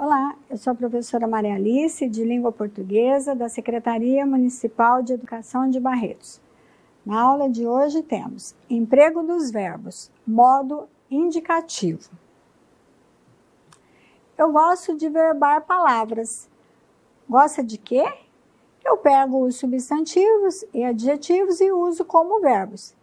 Olá, eu sou a professora Maria Alice, de Língua Portuguesa, da Secretaria Municipal de Educação de Barretos. Na aula de hoje temos emprego dos verbos, modo indicativo. Eu gosto de verbar palavras. Gosta de quê? Eu pego os substantivos e adjetivos e uso como verbos.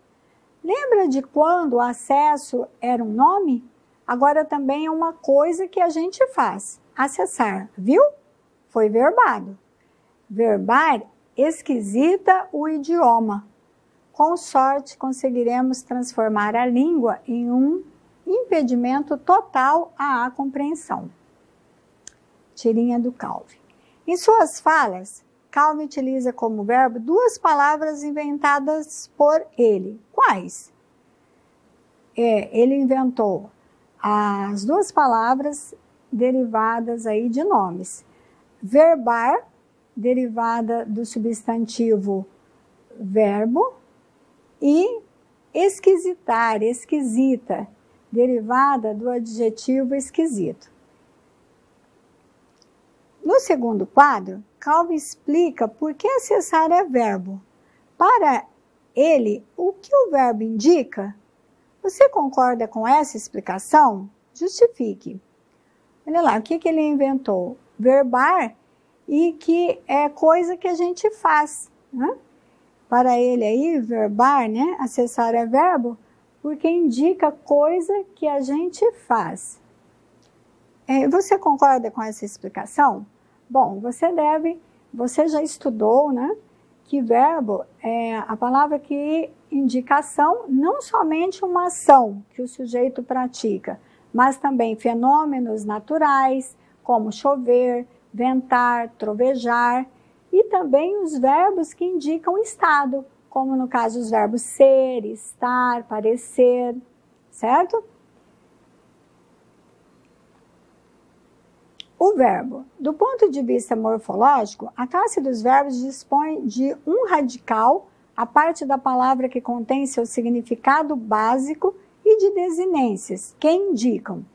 Lembra de quando o acesso era um nome? Agora também é uma coisa que a gente faz. Acessar, viu? Foi verbado. Verbar esquisita o idioma. Com sorte, conseguiremos transformar a língua em um impedimento total à compreensão. Tirinha do Calvin. Em suas falas, Calvin utiliza como verbo duas palavras inventadas por ele. Quais? Ele inventou as duas palavras derivadas aí de nomes. Verbar, derivada do substantivo verbo, e esquisitar, esquisita, derivada do adjetivo esquisito. No segundo quadro, Calvin explica por que acessar é verbo. Para ele, o que o verbo indica? Você concorda com essa explicação? Justifique. Olha lá, o que ele inventou? Verbar, e que é coisa que a gente faz, né? Para ele aí, verbar, né? Acessar é verbo, porque indica coisa que a gente faz. Você concorda com essa explicação? Bom, você já estudou, né? Que verbo é a palavra que indica ação, não somente uma ação que o sujeito pratica, mas também fenômenos naturais, como chover, ventar, trovejar, e também os verbos que indicam estado, como no caso os verbos ser, estar, parecer, certo? O verbo. Do ponto de vista morfológico, a classe dos verbos dispõe de um radical, a parte da palavra que contém seu significado básico, e de desinências, que indicam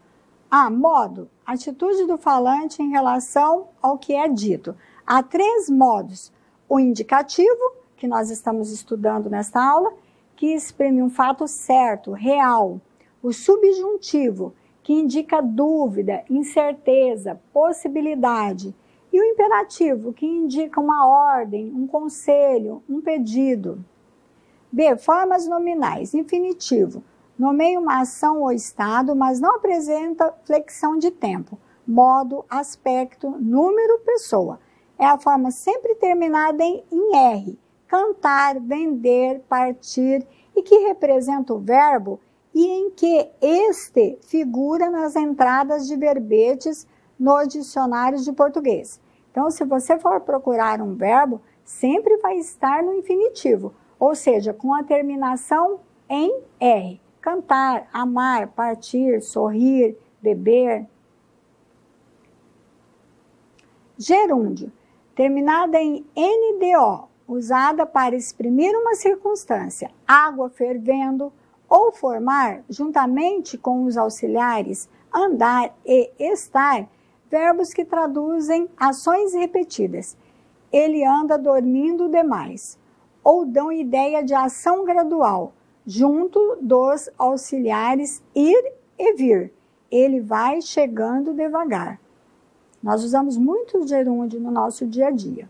modo, atitude do falante em relação ao que é dito. Há três modos: o indicativo, que nós estamos estudando nesta aula, que exprime um fato certo, real. O subjuntivo, que indica dúvida, incerteza, possibilidade. E o imperativo, que indica uma ordem, um conselho, um pedido. B. Formas nominais. Infinitivo. Nomeia uma ação ou estado, mas não apresenta flexão de tempo. Modo, aspecto, número, pessoa. É a forma sempre terminada em R. Cantar, vender, partir, e que representa o verbo e em que este figura nas entradas de verbetes nos dicionários de português. Então, se você for procurar um verbo, sempre vai estar no infinitivo, ou seja, com a terminação em R. Cantar, amar, partir, sorrir, beber. Gerúndio, terminada em NDO, usada para exprimir uma circunstância, água fervendo, ou formar, juntamente com os auxiliares andar e estar, verbos que traduzem ações repetidas. Ele anda dormindo demais. Ou dão ideia de ação gradual, junto dos auxiliares ir e vir. Ele vai chegando devagar. Nós usamos muito o gerúndio no nosso dia a dia.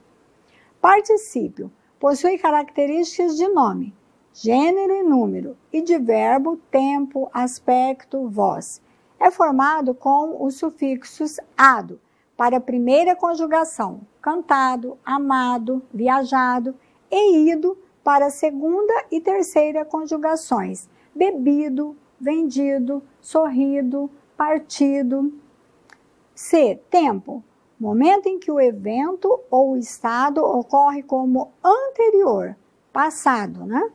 Particípio possui características de nome, gênero e número, e de verbo, tempo, aspecto, voz. É formado com os sufixos ado, para a primeira conjugação, cantado, amado, viajado, e ido, para a segunda e terceira conjugações, bebido, vendido, sorrido, partido. C. Tempo. Momento em que o evento ou o estado ocorre como anterior, passado, né?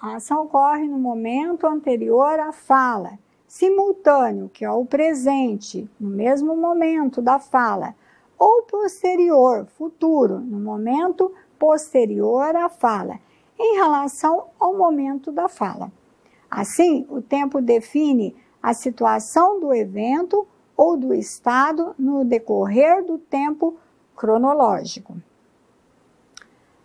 A ação ocorre no momento anterior à fala. Simultâneo, que é o presente, no mesmo momento da fala. Ou posterior, futuro, no momento posterior à fala, em relação ao momento da fala. Assim, o tempo define a situação do evento ou do estado no decorrer do tempo cronológico.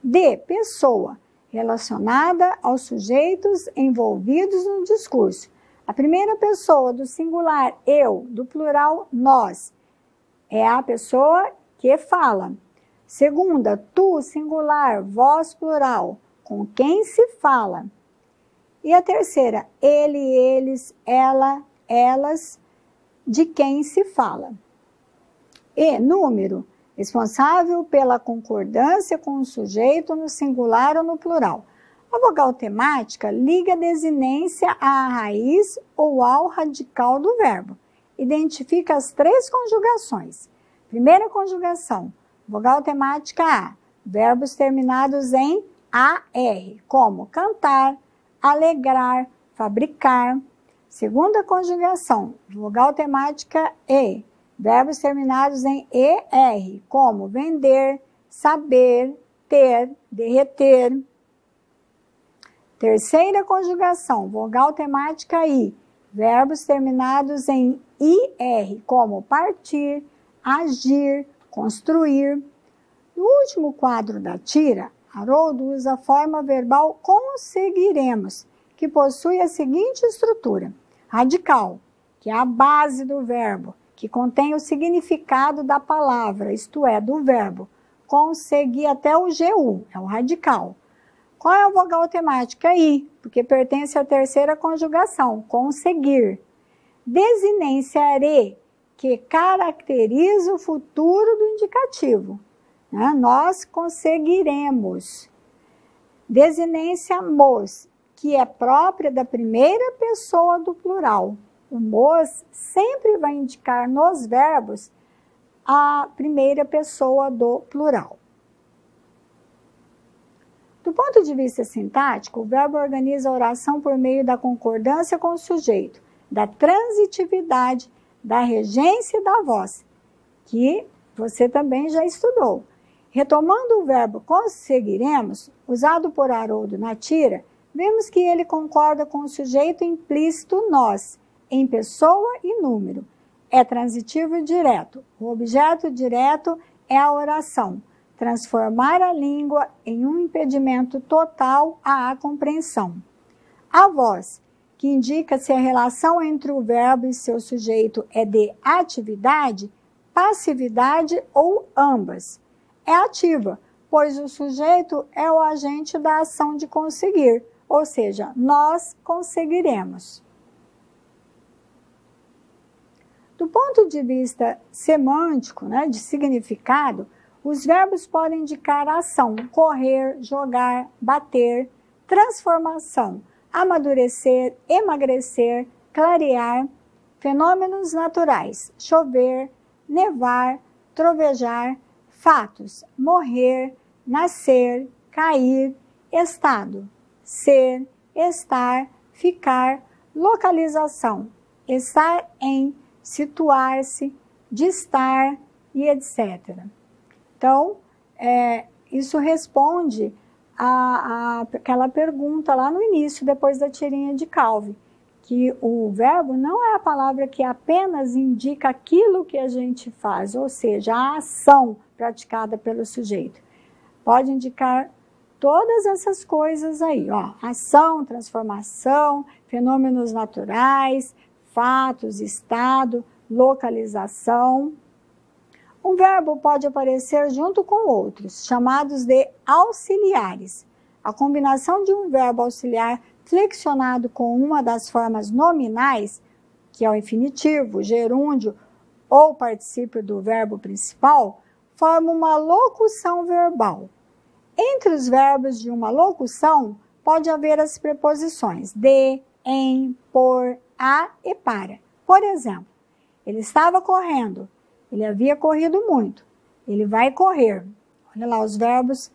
D. Pessoa, relacionada aos sujeitos envolvidos no discurso. A primeira pessoa do singular eu, do plural nós, é a pessoa que fala. Segunda, tu, singular, vós, plural, com quem se fala. E a terceira, ele, eles, ela, elas, de quem se fala. E, número, responsável pela concordância com o sujeito no singular ou no plural. A vogal temática liga a desinência à raiz ou ao radical do verbo. Identifica as três conjugações. Primeira conjugação, vogal temática A, verbos terminados em AR, como cantar, alegrar, fabricar. Segunda conjugação, vogal temática E, verbos terminados em ER, como vender, saber, ter, derreter. Terceira conjugação, vogal temática I, verbos terminados em IR, como partir, agir, construir. No último quadro da tira, Haroldo usa a forma verbal conseguiremos, que possui a seguinte estrutura: radical, que é a base do verbo, que contém o significado da palavra, isto é, do verbo. Conseguir até o GU, é o radical. Qual é a vogal temática? I, porque pertence à terceira conjugação, conseguir. Desinência re, que caracteriza o futuro do indicativo. Nós conseguiremos. Desinência mos, que é própria da primeira pessoa do plural. O mos sempre vai indicar nos verbos a primeira pessoa do plural. Do ponto de vista sintático, o verbo organiza a oração por meio da concordância com o sujeito, da transitividade, da regência e da voz, que você também já estudou. Retomando o verbo conseguiremos, usado por Haroldo na tira, vemos que ele concorda com o sujeito implícito nós, em pessoa e número. É transitivo e direto. O objeto direto é a oração. Transformar a língua em um impedimento total à compreensão. A voz, que indica se a relação entre o verbo e seu sujeito é de atividade, passividade ou ambas. É ativa, pois o sujeito é o agente da ação de conseguir, ou seja, nós conseguiremos. Do ponto de vista semântico, de significado, os verbos podem indicar ação, correr, jogar, bater, transformação, amadurecer, emagrecer, clarear, fenômenos naturais, chover, nevar, trovejar, fatos, morrer, nascer, cair, estado, ser, estar, ficar, localização, estar em, situar-se, distar e etc. Então, isso responde àquela pergunta lá no início, depois da tirinha de Calvi, que o verbo não é a palavra que apenas indica aquilo que a gente faz, ou seja, a ação praticada pelo sujeito. Pode indicar todas essas coisas aí, ação, transformação, fenômenos naturais, fatos, estado, localização. Um verbo pode aparecer junto com outros, chamados de auxiliares. A combinação de um verbo auxiliar flexionado com uma das formas nominais, que é o infinitivo, gerúndio ou particípio do verbo principal, forma uma locução verbal. Entre os verbos de uma locução, pode haver as preposições de, em, por, a e para. Por exemplo, ele estava correndo. Ele havia corrido muito. Ele vai correr. Olha lá os verbos.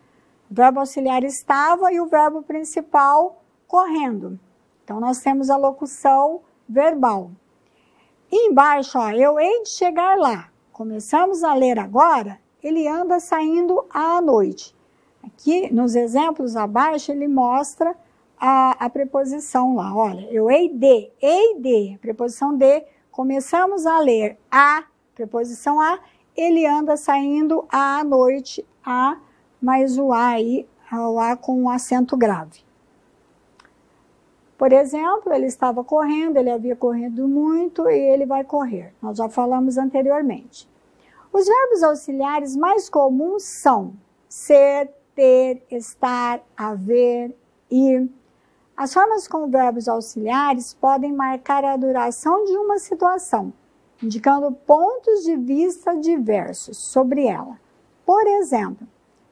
O verbo auxiliar estava e o verbo principal correndo. Então, nós temos a locução verbal. E embaixo, eu hei de chegar lá. Começamos a ler agora, ele anda saindo à noite. Aqui, nos exemplos abaixo, ele mostra a preposição lá. Olha, eu hei de. A preposição de começamos a ler a, preposição a, ele anda saindo à noite, a, mais o a aí, o a com um acento grave. Por exemplo, ele estava correndo, ele havia corrido muito e ele vai correr. Nós já falamos anteriormente. Os verbos auxiliares mais comuns são ser, ter, estar, haver, ir. As formas com verbos auxiliares podem marcar a duração de uma situação, indicando pontos de vista diversos sobre ela. Por exemplo,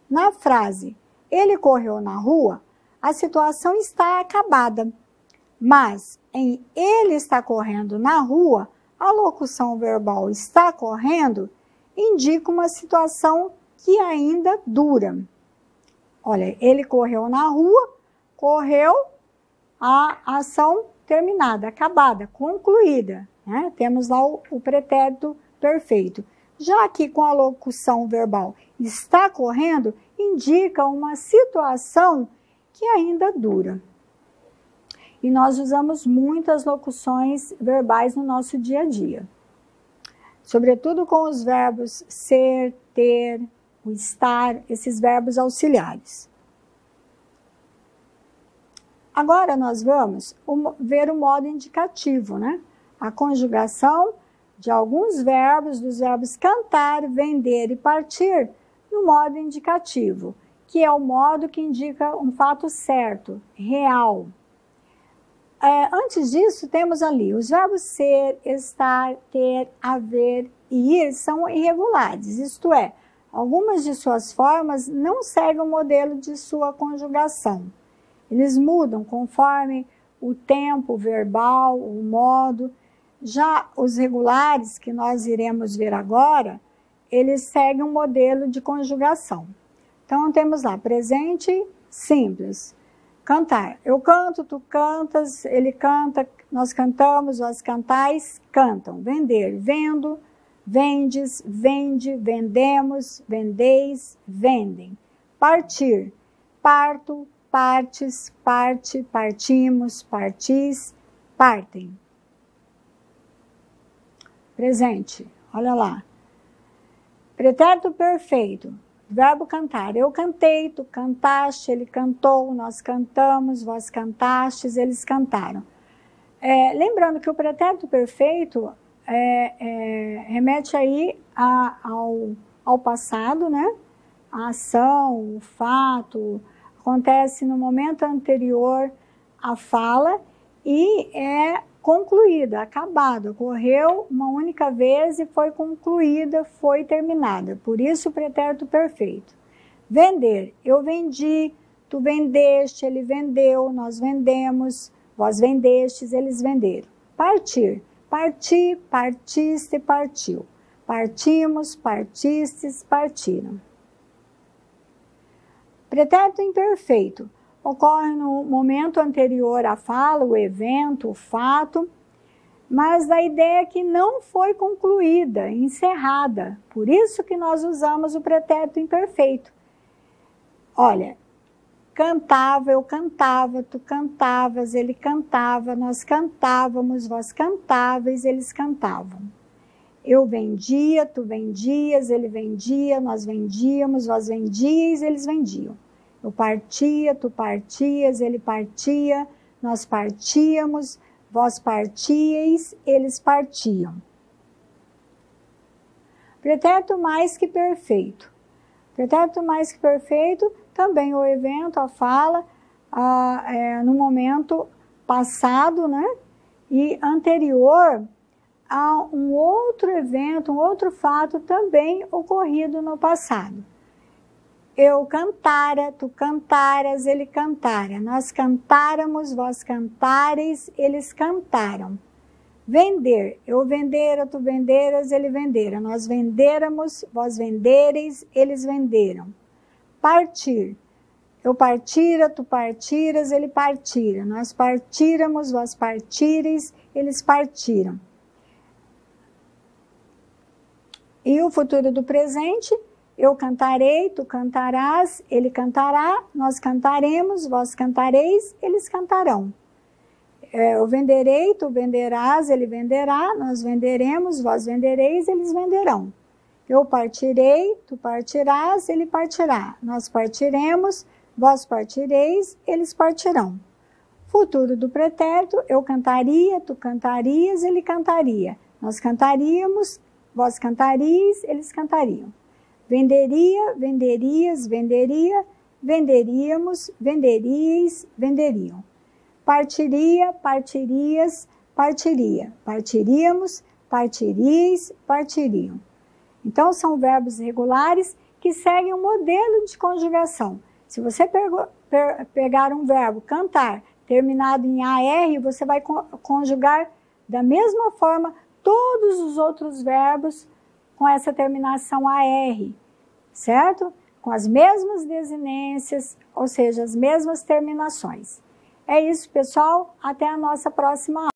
na frase ele correu na rua, a situação está acabada. Mas em ele está correndo na rua, a locução verbal está correndo indica uma situação que ainda dura. Olha, ele correu na rua, correu, a ação terminada, acabada, concluída. Né? Temos lá o pretérito perfeito. Já que com a locução verbal está correndo, indica uma situação que ainda dura. E nós usamos muitas locuções verbais no nosso dia a dia. Sobretudo com os verbos ser, ter, o estar, esses verbos auxiliares. Agora nós vamos ver o modo indicativo, né? A conjugação de alguns verbos, dos verbos cantar, vender e partir, no modo indicativo, que é o modo que indica um fato certo, real. Antes disso, temos ali os verbos ser, estar, ter, haver e ir são irregulares, isto é, algumas de suas formas não seguem o modelo de sua conjugação. Eles mudam conforme o tempo verbal, o modo. Já os regulares, que nós iremos ver agora, eles seguem um modelo de conjugação. Então, temos lá presente simples. Cantar. Eu canto, tu cantas, ele canta, nós cantamos, vós cantais, cantam. Vender. Vendo, vendes, vende, vendemos, vendeis, vendem. Partir. Parto, partes, parte, partimos, partis, partem. Presente. Olha lá. Pretérito perfeito. Verbo cantar. Eu cantei, tu cantaste, ele cantou, nós cantamos, vós cantastes, eles cantaram. Lembrando que o pretérito perfeito remete aí ao passado, né? A ação, o fato, acontece no momento anterior à fala e é concluída, acabada, ocorreu uma única vez e foi concluída, foi terminada. Por isso o pretérito perfeito. Vender, eu vendi, tu vendeste, ele vendeu, nós vendemos, vós vendestes, eles venderam. Partir, parti, partiste, partiu. Partimos, partistes, partiram. Pretérito imperfeito. Ocorre no momento anterior à fala, o evento, o fato, mas a ideia que não foi concluída, encerrada. Por isso que nós usamos o pretérito imperfeito. Olha, cantava, eu cantava, tu cantavas, ele cantava, nós cantávamos, vós cantáveis, eles cantavam. Eu vendia, tu vendias, ele vendia, nós vendíamos, vós vendíeis, eles vendiam. Eu partia, tu partias, ele partia, nós partíamos, vós partíeis, eles partiam. Pretérito mais que perfeito. Pretérito mais que perfeito, também o evento, a fala, no momento passado, né? E anterior a um outro evento, um outro fato também ocorrido no passado. Eu cantara, tu cantaras, ele cantara. Nós cantáramos, vós cantareis, eles cantaram. Vender. Eu vendera, tu venderas, ele vendera. Nós venderamos, vós vendereis, eles venderam. Partir. Eu partira, tu partiras, ele partira. Nós partíramos, vós partireis, eles partiram. E o futuro do presente... Eu cantarei, tu cantarás, ele cantará, nós cantaremos, vós cantareis, eles cantarão. Eu venderei, tu venderás, ele venderá, nós venderemos, vós vendereis, eles venderão. Eu partirei, tu partirás, ele partirá. Nós partiremos, vós partireis, eles partirão. Futuro do pretérito, eu cantaria, tu cantarias, ele cantaria. Nós cantaríamos, vós cantaríeis, eles cantariam. Venderia, venderias, venderia, venderíamos, venderíeis, venderiam. Partiria, partirias, partiria. Partiríamos, partiríeis, partiriam. Então, são verbos regulares que seguem um modelo de conjugação. Se você pegar um verbo cantar, terminado em AR, você vai conjugar da mesma forma todos os outros verbos com essa terminação AR, certo? Com as mesmas desinências, ou seja, as mesmas terminações. É isso, pessoal. Até a nossa próxima aula.